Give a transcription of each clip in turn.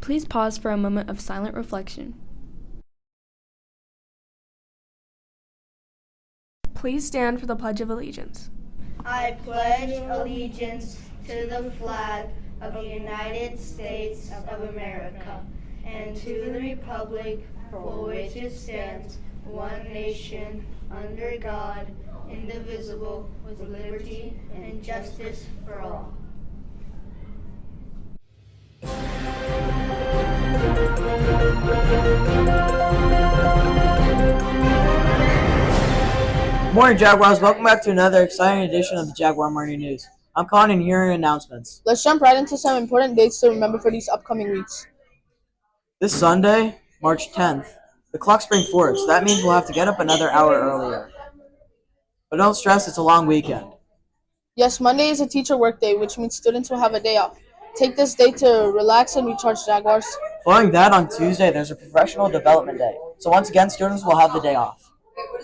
Please pause for a moment of silent reflection. Please stand for the Pledge of Allegiance. I pledge allegiance to the flag of the United States of America and to the republic for which it stands, one nation, under God, indivisible, with liberty and justice for all. Morning, Jaguars. Welcome back to another exciting edition of the Jaguar Morning News. I'm calling and hearing announcements. Let's jump right into some important dates to remember for these upcoming weeks. This Sunday, March 10th, the clocks bring forward, so that means we'll have to get up another hour earlier. But don't stress, it's a long weekend. Yes, Monday is a teacher workday, which means students will have a day off. Take this day to relax and recharge, Jaguars. Following that, on Tuesday, there's a professional development day, so once again, students will have the day off.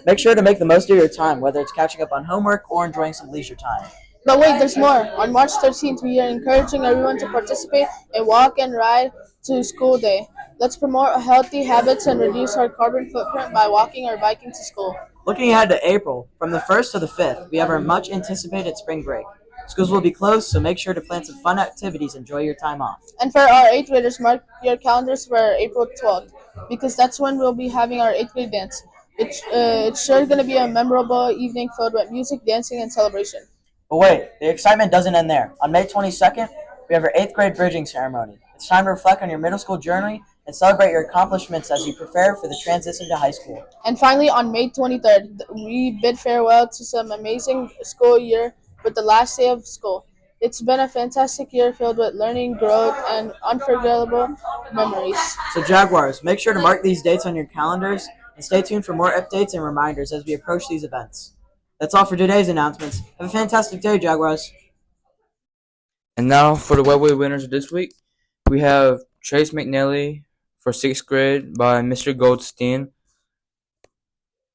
Make sure to make the most of your time, whether it's catching up on homework or enjoying some leisure time. But wait, there's more. On March 13th, we are encouraging everyone to participate in Walk and Ride to School Day. Let's promote healthy habits and reduce our carbon footprint by walking or biking to school. Looking ahead to April, from the 1st to the 5th, we have our much anticipated spring break. Schools will be closed, so make sure to plan some fun activities and enjoy your time off. And for our 8th graders, mark your calendars for April 12th, because that's when we'll be having our 8th grade dance. It's sure going to be a memorable evening filled with music, dancing, and celebration. But wait, the excitement doesn't end there. On May 22nd, we have our 8th grade bridging ceremony. It's time to reflect on your middle school journey and celebrate your accomplishments as you prepare for the transition to high school. And finally, on May 23rd, we bid farewell to some amazing school year with the last day of school. It's been a fantastic year filled with learning, growth, and unforgettable memories. So Jaguars, make sure to mark these dates on your calendars and stay tuned for more updates and reminders as we approach these events. That's all for today's announcements. Have a fantastic day, Jaguars. And now for the Webway winners of this week, we have Trace McNally for 6th grade by Mr. Goldstein,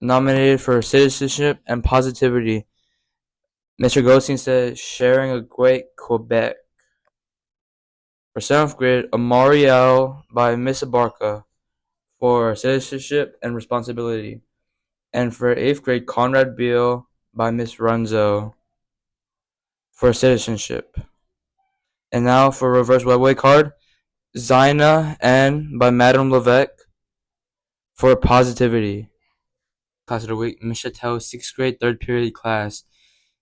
nominated for Citizenship and Positivity. Mr. Goldstein said, sharing a great Quebec. For 7th grade, Amariel by Miss Abarca for Citizenship and Responsibility. And for 8th grade, Conrad Beal by Miss Runzo for Citizenship. And now for reverse Webway card, Zina N by Madame Levesque for Positivity. Class of the week, Miss Chattel, 6th grade, 3rd period class.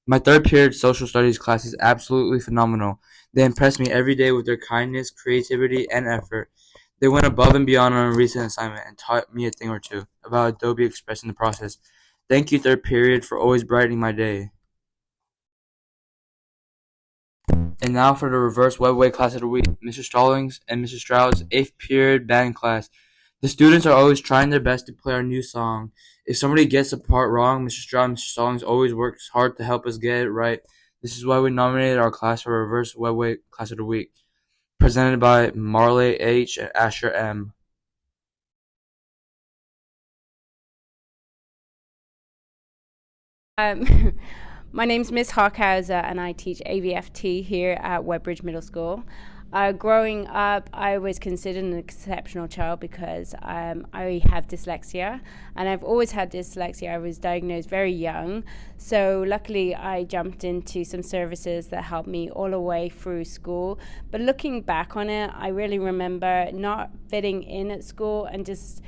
My 3rd period social studies class is absolutely phenomenal. They impress me every day with their kindness, creativity, and effort. They went above and beyond on a recent assignment and taught me a thing or two about Adobe Express in the process. Thank you, 3rd period, for always brightening my day. And now for the reverse Webway class of the week, Mr. Stallings and Mrs. Stroud's 8th period band class. The students are always trying their best to play our new song. If somebody gets a part wrong, Mr. Stroud and Mr. Stallings always works hard to help us get it right. This is why we nominated our class for reverse Webway class of the week. Presented by Marley H. and Asher M. My name's Miss Harkhauser and I teach AVFT here at Webbridge Middle School. Growing up, I was considered an exceptional child because I have dyslexia, and I've always had dyslexia. I was diagnosed very young, so luckily I jumped into some services that helped me all the way through school. But looking back on it, I really remember not fitting in at school and just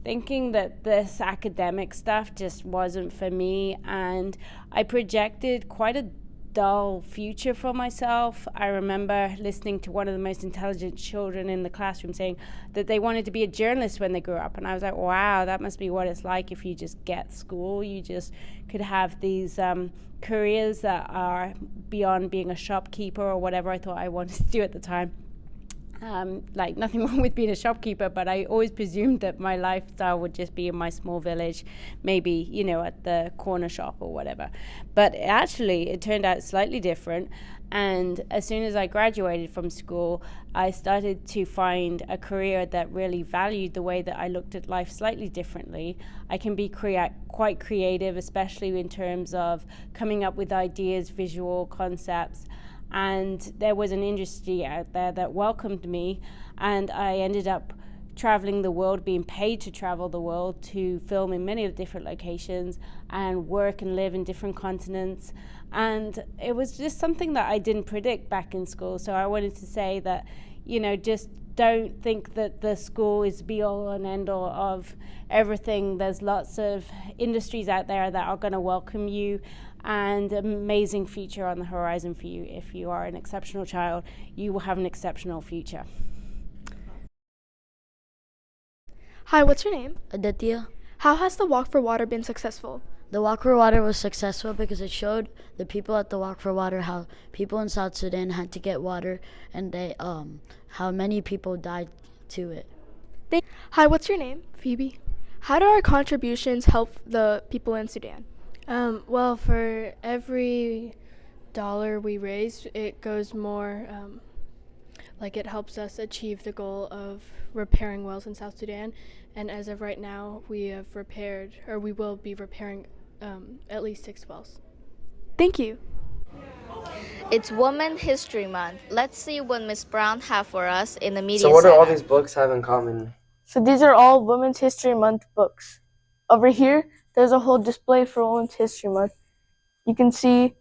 thinking that this academic stuff just wasn't for me, and I projected quite a dull future for myself. I remember listening to one of the most intelligent children in the classroom saying that they wanted to be a journalist when they grew up, and I was like, wow, that must be what it's like if you just get school. You just could have these careers that are beyond being a shopkeeper or whatever I thought I wanted to do at the time. Like nothing wrong with being a shopkeeper, but I always presumed that my lifestyle would just be in my small village, maybe, at the corner shop or whatever. But actually, it turned out slightly different. And as soon as I graduated from school, I started to find a career that really valued the way that I looked at life slightly differently. I can be quite creative, especially in terms of coming up with ideas, visual concepts. and there was an industry out there that welcomed me, and I ended up traveling the world, being paid to travel the world to film in many different locations and work and live in different continents. And it was just something that I didn't predict back in school. So I wanted to say that, just don't think that the school is be all and end all of everything. There's lots of industries out there that are going to welcome you, and amazing future on the horizon for you. If you are an exceptional child, you will have an exceptional future. Hi, what's your name? Aditya. How has the Walk for Water been successful? The Walk for Water was successful because it showed the people at the Walk for Water how people in South Sudan had to get water, and how many people died to it. Hi, what's your name? Phoebe. How do our contributions help the people in Sudan? Well, for every dollar we raise, it goes more, it helps us achieve the goal of repairing wells in South Sudan. And as of right now, we will be repairing at least 6 wells. Thank you. It's Women History Month. Let's see what Ms. Brown have for us in the media So what do all center. these books have in common? So these are all Women's History Month books. Over here, there's a whole display for Women's History Month. You can see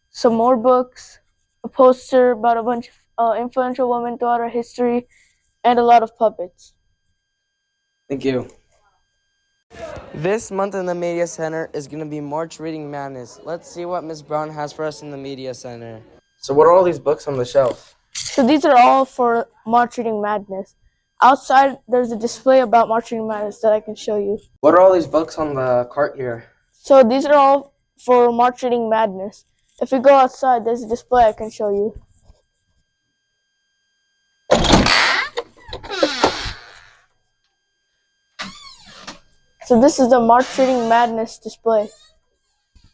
some more books, a poster about a bunch of influential women throughout our history, and a lot of puppets. Thank you. This month in the Media Center is going to be March Reading Madness. Let's see what Ms. Brown has for us in the Media Center. So what are all these books on the shelf? So these are all for March Reading Madness. Outside, there's a display about March Reading Madness that I can show you. What are all these books on the cart here? So these are all for March Reading Madness. If we go outside, there's a display I can show you. So this is the March Reading Madness display.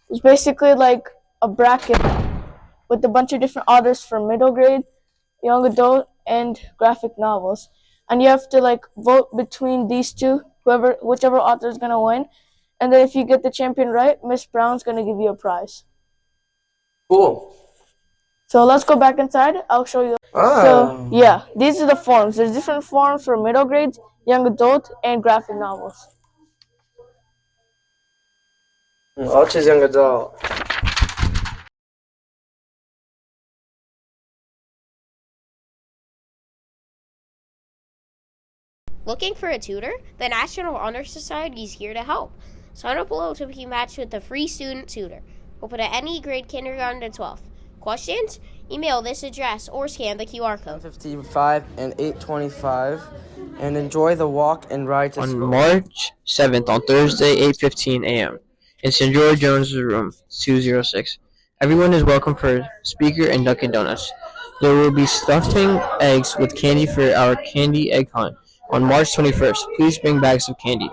It's basically like a bracket with a bunch of different authors for middle grade, young adult, and graphic novels. And you have to vote between these two, whichever author is gonna win. And then if you get the champion right, Miss Brown's gonna give you a prize. Cool. So let's go back inside. I'll show you. So yeah, these are the forms. There's different forms for middle grades, young adult, and graphic novels. I'll choose young adult. Looking for a tutor? The National Honor Society is here to help. Sign up below to be matched with a free student tutor. Open at any grade kindergarten to 12th. Questions? Email this address or scan the QR code. 7:55 and 8:25, and enjoy the walk and ride to On school. March 7th, on Thursday, 8:15 a.m. in Sandra Jones' room, 206. Everyone is welcome for speaker and Dunkin' Donuts. There will be stuffing eggs with candy for our candy egg hunt. On March 21st, please bring bags of candy.